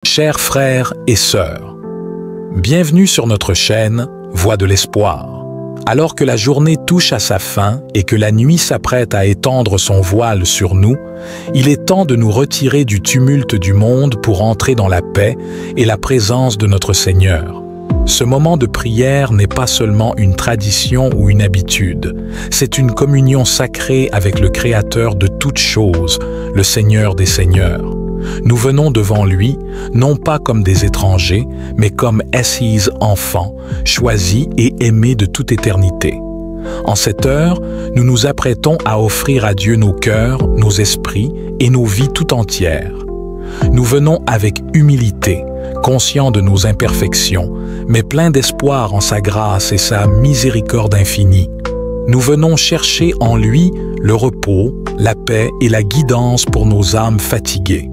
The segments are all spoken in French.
Chers frères et sœurs, bienvenue sur notre chaîne Voix de l'Espoir. Alors que la journée touche à sa fin et que la nuit s'apprête à étendre son voile sur nous, il est temps de nous retirer du tumulte du monde pour entrer dans la paix et la présence de notre Seigneur. Ce moment de prière n'est pas seulement une tradition ou une habitude, c'est une communion sacrée avec le Créateur de toutes choses, le Seigneur des Seigneurs. Nous venons devant lui, non pas comme des étrangers, mais comme assis enfants, choisis et aimés de toute éternité. En cette heure, nous nous apprêtons à offrir à Dieu nos cœurs, nos esprits et nos vies tout entières. Nous venons avec humilité, conscients de nos imperfections, mais pleins d'espoir en sa grâce et sa miséricorde infinie. Nous venons chercher en lui le repos, la paix et la guidance pour nos âmes fatiguées.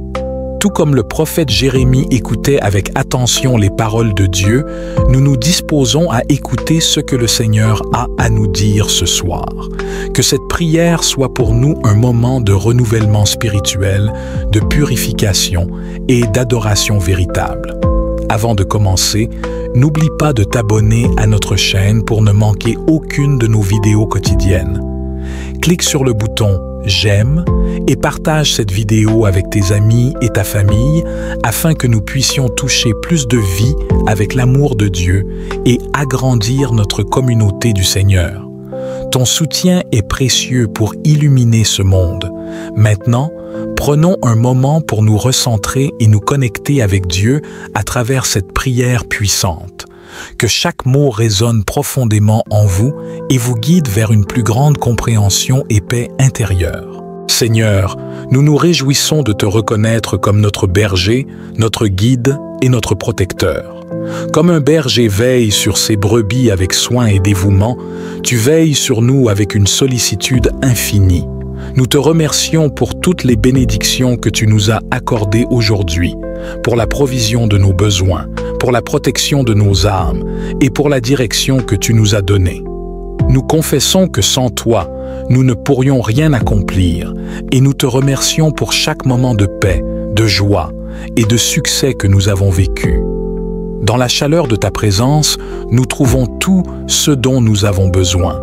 Tout comme le prophète Jérémie écoutait avec attention les paroles de Dieu, nous nous disposons à écouter ce que le Seigneur a à nous dire ce soir. Que cette prière soit pour nous un moment de renouvellement spirituel, de purification et d'adoration véritable. Avant de commencer, n'oublie pas de t'abonner à notre chaîne pour ne manquer aucune de nos vidéos quotidiennes. Clique sur le bouton « J'aime » et partage cette vidéo avec tes amis et ta famille afin que nous puissions toucher plus de vie avec l'amour de Dieu et agrandir notre communauté du Seigneur. Ton soutien est précieux pour illuminer ce monde. Maintenant, prenons un moment pour nous recentrer et nous connecter avec Dieu à travers cette prière puissante. Que chaque mot résonne profondément en vous et vous guide vers une plus grande compréhension et paix intérieure. Seigneur, nous nous réjouissons de te reconnaître comme notre berger, notre guide et notre protecteur. Comme un berger veille sur ses brebis avec soin et dévouement, tu veilles sur nous avec une sollicitude infinie. Nous te remercions pour toutes les bénédictions que tu nous as accordées aujourd'hui, pour la provision de nos besoins, pour la protection de nos âmes et pour la direction que tu nous as donnée. Nous confessons que sans toi, nous ne pourrions rien accomplir et nous te remercions pour chaque moment de paix, de joie et de succès que nous avons vécu. Dans la chaleur de ta présence, nous trouvons tout ce dont nous avons besoin.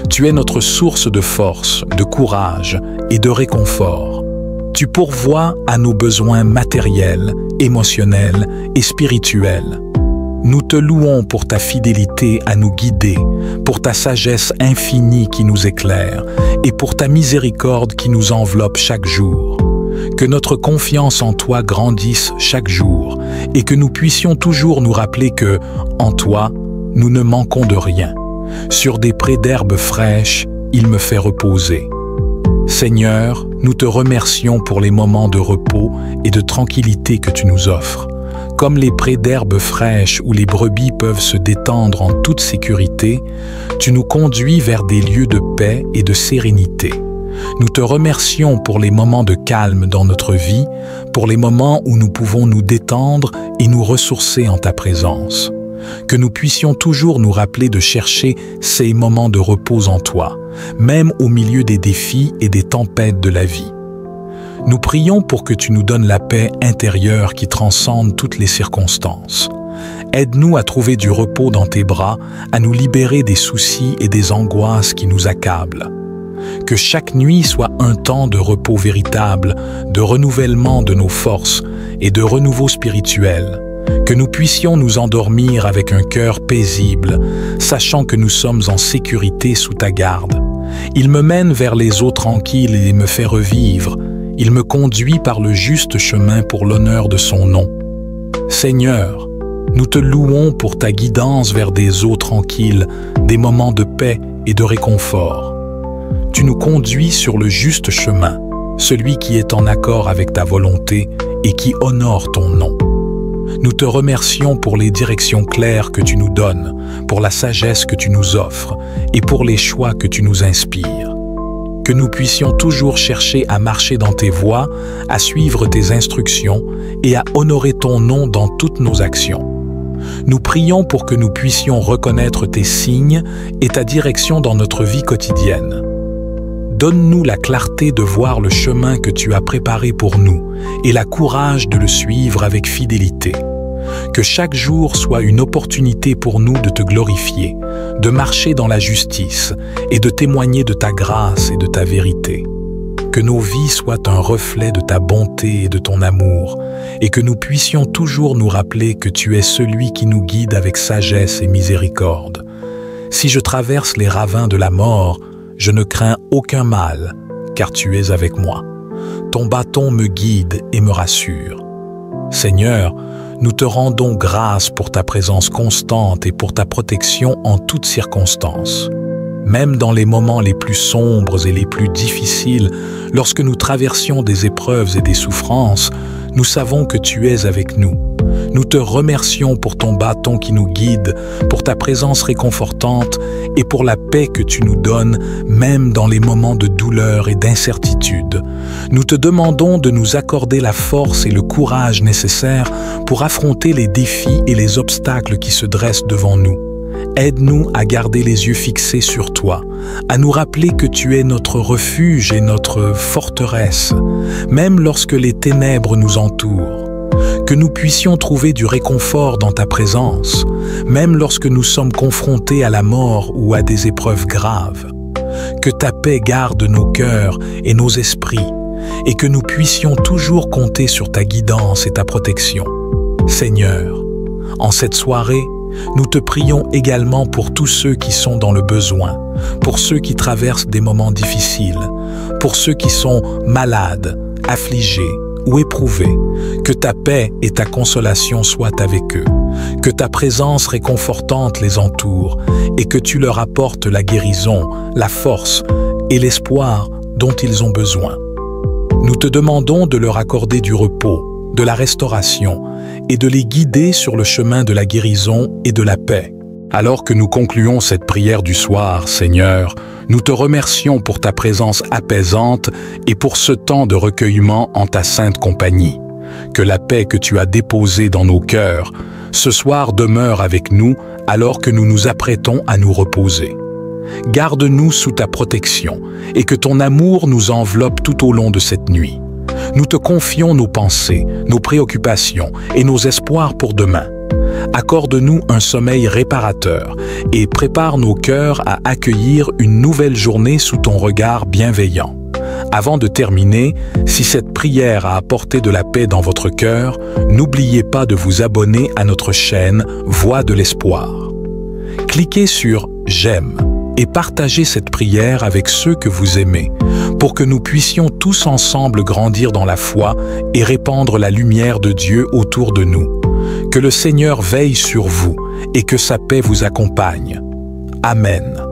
Tu es notre source de force, de courage et de réconfort. Tu pourvois à nos besoins matériels, émotionnels et spirituels. Nous te louons pour ta fidélité à nous guider, pour ta sagesse infinie qui nous éclaire et pour ta miséricorde qui nous enveloppe chaque jour. Que notre confiance en toi grandisse chaque jour et que nous puissions toujours nous rappeler que, en toi, nous ne manquons de rien. Sur des prés d'herbes fraîches, il me fait reposer. Seigneur, nous te remercions pour les moments de repos et de tranquillité que tu nous offres. Comme les prés d'herbes fraîches où les brebis peuvent se détendre en toute sécurité, tu nous conduis vers des lieux de paix et de sérénité. Nous te remercions pour les moments de calme dans notre vie, pour les moments où nous pouvons nous détendre et nous ressourcer en ta présence. Que nous puissions toujours nous rappeler de chercher ces moments de repos en toi, même au milieu des défis et des tempêtes de la vie. Nous prions pour que tu nous donnes la paix intérieure qui transcende toutes les circonstances. Aide-nous à trouver du repos dans tes bras, à nous libérer des soucis et des angoisses qui nous accablent. Que chaque nuit soit un temps de repos véritable, de renouvellement de nos forces et de renouveau spirituel. Que nous puissions nous endormir avec un cœur paisible, sachant que nous sommes en sécurité sous ta garde. Il me mène vers les eaux tranquilles et me fait revivre. Il me conduit par le juste chemin pour l'honneur de son nom. Seigneur, nous te louons pour ta guidance vers des eaux tranquilles, des moments de paix et de réconfort. Tu nous conduis sur le juste chemin, celui qui est en accord avec ta volonté et qui honore ton nom. Nous te remercions pour les directions claires que tu nous donnes, pour la sagesse que tu nous offres et pour les choix que tu nous inspires. Que nous puissions toujours chercher à marcher dans tes voies, à suivre tes instructions et à honorer ton nom dans toutes nos actions. Nous prions pour que nous puissions reconnaître tes signes et ta direction dans notre vie quotidienne. Donne-nous la clarté de voir le chemin que tu as préparé pour nous et la courage de le suivre avec fidélité. Que chaque jour soit une opportunité pour nous de te glorifier, de marcher dans la justice et de témoigner de ta grâce et de ta vérité. Que nos vies soient un reflet de ta bonté et de ton amour, et que nous puissions toujours nous rappeler que tu es celui qui nous guide avec sagesse et miséricorde. Si je traverse les ravins de la mort, je ne crains aucun mal, car tu es avec moi. Ton bâton me guide et me rassure. Seigneur, nous te rendons grâce pour ta présence constante et pour ta protection en toutes circonstances. Même dans les moments les plus sombres et les plus difficiles, lorsque nous traversions des épreuves et des souffrances, nous savons que tu es avec nous. Nous te remercions pour ton bâton qui nous guide, pour ta présence réconfortante et pour la paix que tu nous donnes, même dans les moments de douleur et d'incertitude. Nous te demandons de nous accorder la force et le courage nécessaires pour affronter les défis et les obstacles qui se dressent devant nous. Aide-nous à garder les yeux fixés sur toi, à nous rappeler que tu es notre refuge et notre forteresse, même lorsque les ténèbres nous entourent. Que nous puissions trouver du réconfort dans ta présence, même lorsque nous sommes confrontés à la mort ou à des épreuves graves. Que ta paix garde nos cœurs et nos esprits, et que nous puissions toujours compter sur ta guidance et ta protection. Seigneur, en cette soirée, nous te prions également pour tous ceux qui sont dans le besoin, pour ceux qui traversent des moments difficiles, pour ceux qui sont malades, affligés ou éprouvés. Que ta paix et ta consolation soient avec eux, que ta présence réconfortante les entoure et que tu leur apportes la guérison, la force et l'espoir dont ils ont besoin. Nous te demandons de leur accorder du repos, de la restauration et de les guider sur le chemin de la guérison et de la paix. Alors que nous concluons cette prière du soir, Seigneur, nous te remercions pour ta présence apaisante et pour ce temps de recueillement en ta sainte compagnie. Que la paix que tu as déposée dans nos cœurs, ce soir demeure avec nous alors que nous nous apprêtons à nous reposer. Garde-nous sous ta protection et que ton amour nous enveloppe tout au long de cette nuit. Nous te confions nos pensées, nos préoccupations et nos espoirs pour demain. Accorde-nous un sommeil réparateur et prépare nos cœurs à accueillir une nouvelle journée sous ton regard bienveillant. Avant de terminer, si cette prière a apporté de la paix dans votre cœur, n'oubliez pas de vous abonner à notre chaîne Voix de l'Espoir. Cliquez sur « J'aime » et partagez cette prière avec ceux que vous aimez, pour que nous puissions tous ensemble grandir dans la foi et répandre la lumière de Dieu autour de nous. Que le Seigneur veille sur vous et que sa paix vous accompagne. Amen.